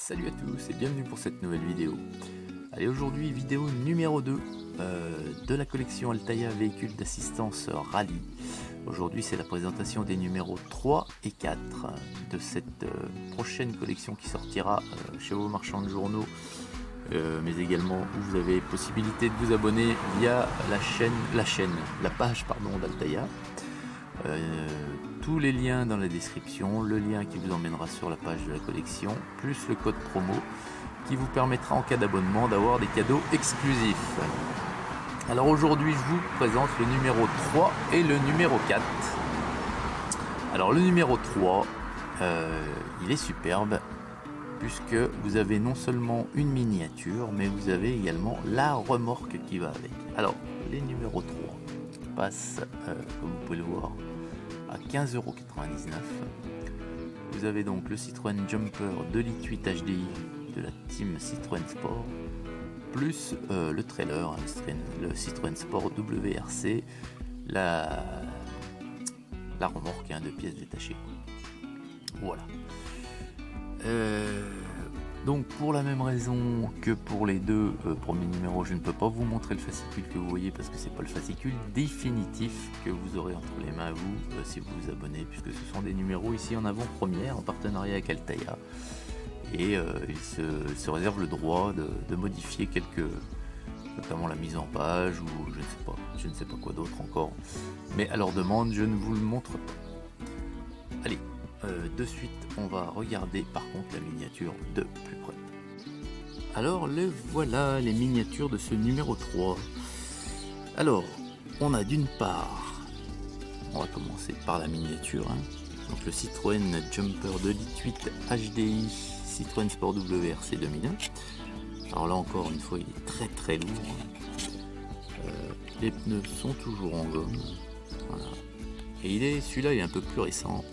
Salut à tous et bienvenue pour cette nouvelle vidéo. Allez, aujourd'hui vidéo numéro 2 de la collection Altaïa véhicules d'assistance rallye. Aujourd'hui c'est la présentation des numéros 3 et 4 de cette prochaine collection qui sortira chez vos marchands de journaux, mais également où vous avez possibilité de vous abonner via la page d'Altaïa. Tous les liens dans la description, le lien qui vous emmènera sur la page de la collection, plus le code promo qui vous permettra en cas d'abonnement d'avoir des cadeaux exclusifs. Alors aujourd'hui je vous présente le numéro 3 et le numéro 4. Alors le numéro 3, il est superbe puisque vous avez non seulement une miniature mais vous avez également la remorque qui va avec. Alors les numéros 3 passent, comme vous pouvez le voir, à 15,99 €. Vous avez donc le Citroën Jumper 2 litres 8 HDI de la team Citroën Sport, plus le trailer, le Citroën Sport WRC, la remorque, de pièces détachées. Voilà. Donc pour la même raison que pour les deux premiers numéros, je ne peux pas vous montrer le fascicule que vous voyez parce que c'est pas le fascicule définitif que vous aurez entre les mains vous si vous vous abonnez, puisque ce sont des numéros ici en avant-première en partenariat avec Altaïa, et ils se réservent le droit de modifier notamment la mise en page ou je ne sais pas quoi d'autre encore, mais à leur demande je ne vous le montre pas. Allez, de suite on va regarder par contre la miniature de plus près. Alors voilà les miniatures de ce numéro 3. Alors on a d'une part, on va commencer par la miniature, donc le Citroën Jumper 2 litres 8 HDI Citroën Sport WRC 2001. Alors là encore une fois il est très très lourd, les pneus sont toujours en gomme, voilà. Et celui-là il est un peu plus récent.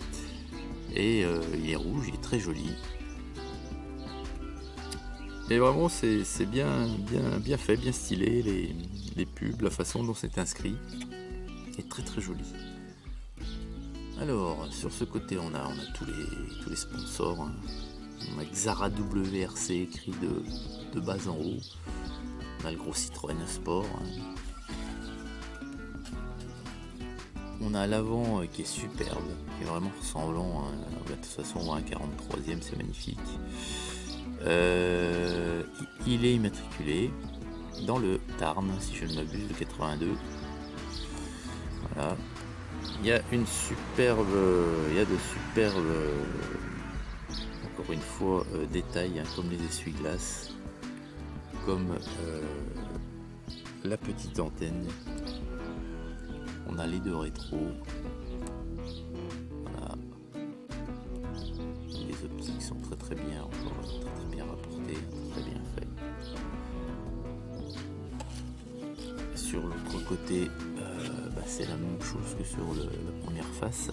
Et il est rouge, il est très joli. Et vraiment c'est bien fait, bien stylé, les pubs, la façon dont c'est inscrit est très très joli. Alors sur ce côté on a tous les sponsors, On a Xara WRC écrit de bas en haut. On a le gros Citroën Sport. On a l'avant qui est superbe, qui est vraiment ressemblant, de toute façon à un 43e, c'est magnifique. Il est immatriculé dans le Tarn, si je ne m'abuse, de 82. Voilà. Il y a de superbes, encore une fois, détails, comme les essuie-glaces, comme la petite antenne. On a les deux rétros, voilà. Les optiques sont très très bien, très bien rapportées, très bien fait. Sur l'autre côté, c'est la même chose que sur la première face.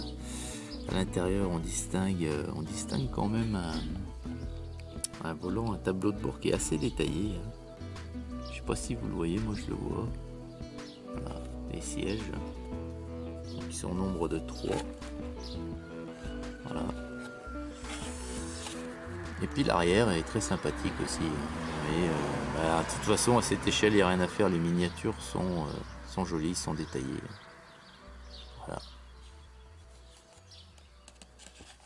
À l'intérieur, on distingue quand même un volant, un tableau de bord qui est assez détaillé. Je sais pas si vous le voyez, moi je le vois. Voilà, les sièges. Ils sont au nombre de 3. Voilà. Et puis l'arrière est très sympathique aussi. Mais de toute façon à cette échelle il n'y a rien à faire, les miniatures sont jolies, sont détaillées. Voilà.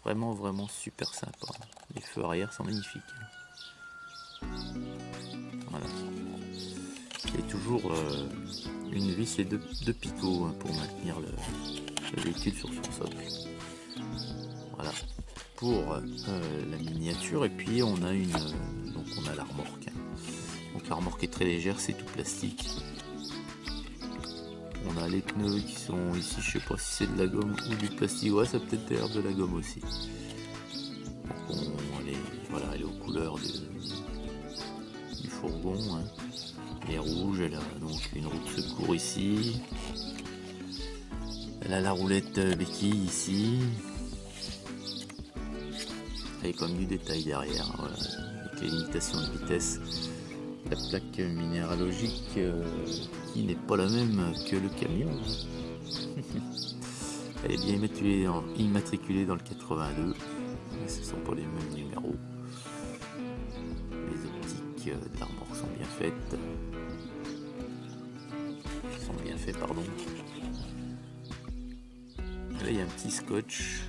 Vraiment super sympa. Les feux arrière sont magnifiques. Voilà. Et toujours une vis et deux picots pour maintenir le véhicule sur son socle. Voilà pour la miniature. Et puis on a la remorque. Donc la remorque est très légère, c'est tout plastique. On a les pneus qui sont ici, je sais pas si c'est de la gomme ou du plastique. Ouais, ça peut être l'air de la gomme aussi. Donc elle est aux couleurs du fourgon. Elle est rouge, elle a donc une roue de secours ici. Elle a la roulette béquille ici. Et comme du détail derrière, voilà, avec les limitations de vitesse. La plaque minéralogique qui n'est pas la même que le camion. Elle est bien immatriculée dans le 82. Mais ce ne sont pas les mêmes numéros. plaques de la remorque sont bien faites. Pardon. Là il y a un petit scotch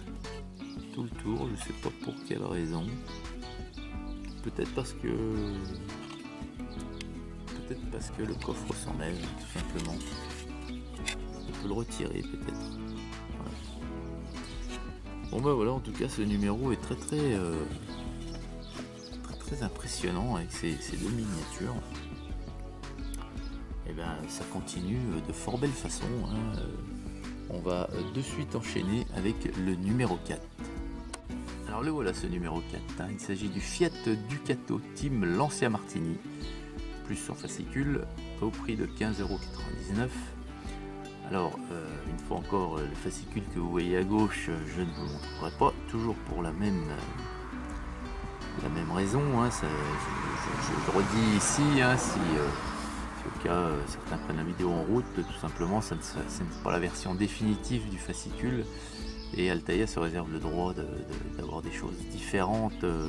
tout le tour, je sais pas pour quelle raison. Peut-être parce que le coffre s'enlève tout simplement. On peut le retirer peut-être. Voilà. Bon bah voilà, en tout cas ce numéro est très impressionnant avec ces deux miniatures. Et ben ça continue de fort belle façon, hein. On va de suite enchaîner avec le numéro 4. Alors le voilà ce numéro 4, hein. Il s'agit du Fiat Ducato Team Lancia Martini, plus son fascicule, au prix de 15,99 €. Alors une fois encore, le fascicule que vous voyez à gauche, je ne vous le montrerai pas, toujours pour la même raison, hein. Je le redis ici, hein, si au cas certains prennent la vidéo en route, tout simplement ce n'est pas la version définitive du fascicule et Altaïa se réserve le droit d'avoir des choses différentes de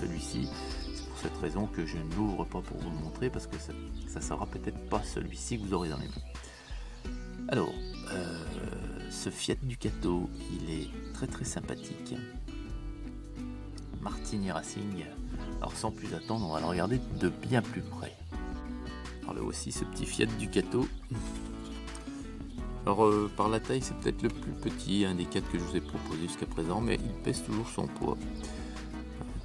celui-ci. C'est pour cette raison que je ne l'ouvre pas pour vous le montrer, parce que ça ne sera peut-être pas celui-ci que vous aurez dans les mains. Alors ce Fiat Ducato, il est très sympathique, Martini Racing. Alors sans plus attendre, on va le regarder de bien plus près. Alors là aussi ce petit Fiat Ducato. Alors par la taille c'est peut-être le plus petit, un des 4 que je vous ai proposé jusqu'à présent, mais il pèse toujours son poids.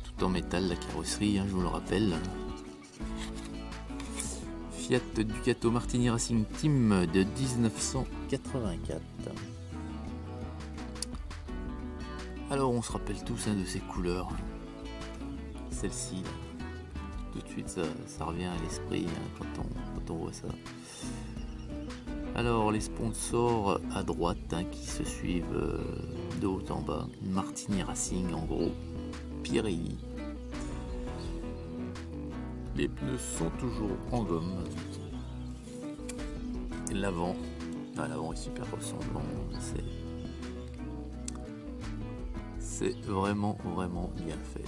Tout en métal la carrosserie, hein, je vous le rappelle. Fiat Ducato Martini Racing Team de 1984. Alors on se rappelle tous, hein, de ces couleurs. Celle-ci, tout de suite ça revient à l'esprit, hein, quand on voit ça. Alors les sponsors à droite, hein, qui se suivent de haut en bas, Martini Racing en gros, Pirelli. Les pneus sont toujours en gomme. L'avant, l'avant est super ressemblant, c'est vraiment bien fait.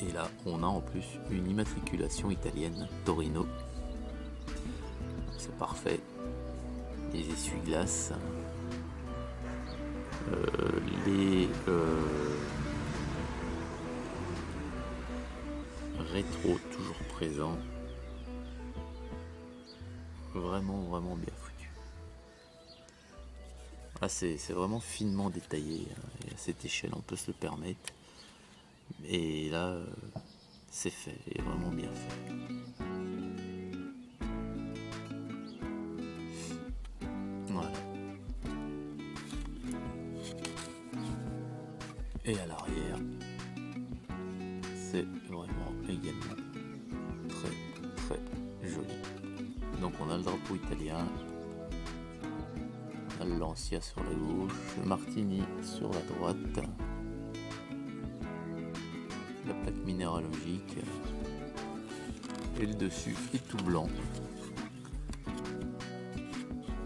Et là on a en plus une immatriculation italienne, Torino. C'est parfait. Les essuie-glaces, les rétro toujours présents, vraiment bien foutu. Ah, c'est vraiment finement détaillé, hein, et à cette échelle on peut se le permettre, et là c'est fait, et vraiment bien fait. Voilà. Et à l'arrière, c'est vraiment également très joli. Donc on a le drapeau italien, on a le Lancia sur la gauche, le Martini sur la droite, la plaque minéralogique, et le dessus est tout blanc.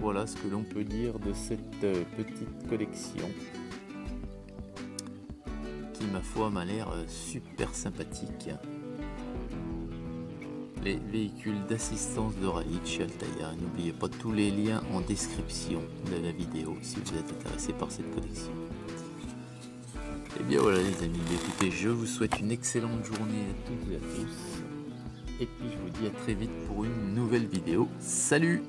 Voilà ce que l'on peut dire de cette petite collection qui, ma foi, m'a l'air super sympathique. Les véhicules d'assistance de rallye de chez Altaïa, n'oubliez pas tous les liens en description de la vidéo si vous êtes intéressé par cette collection. Et bien voilà les amis, écoutez, je vous souhaite une excellente journée à toutes et à tous, et puis je vous dis à très vite pour une nouvelle vidéo. Salut!